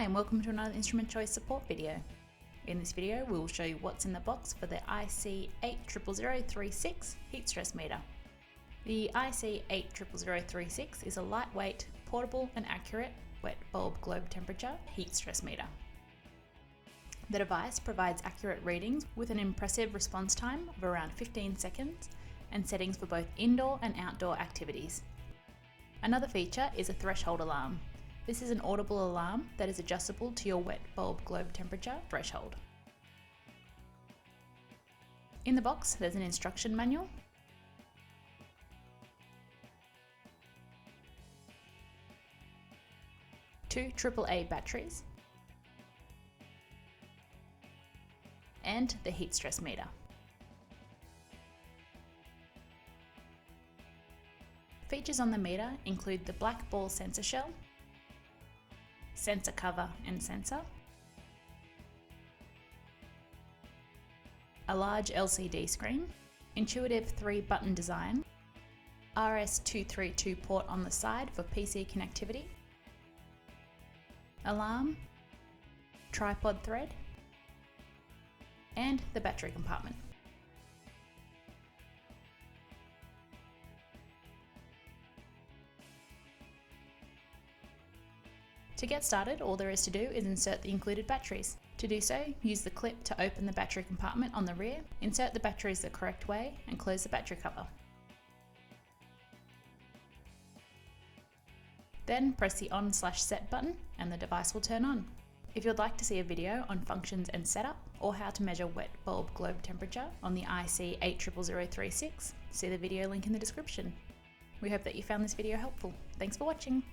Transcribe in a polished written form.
and welcome to another instrument choice support video. In this video we will show you what's in the box for the IC800036 heat stress meter. The IC800036 is a lightweight, portable and accurate wet bulb globe temperature heat stress meter. The device provides accurate readings with an impressive response time of around 15 seconds and settings for both indoor and outdoor activities. Another feature is a threshold alarm. This is an audible alarm that is adjustable to your wet bulb globe temperature threshold. In the box, there's an instruction manual, two AAA batteries, and the heat stress meter. Features on the meter include the black ball sensor shell, sensor cover and sensor, a large LCD screen, intuitive 3-button design, RS232 port on the side for PC connectivity, alarm, tripod thread, and the battery compartment. To get started, all there is to do is insert the included batteries. To do so, use the clip to open the battery compartment on the rear, insert the batteries the correct way, and close the battery cover. Then press the on/set button and the device will turn on. If you'd like to see a video on functions and setup, or how to measure wet bulb globe temperature on the IC800036, see the video link in the description. We hope that you found this video helpful. Thanks for watching.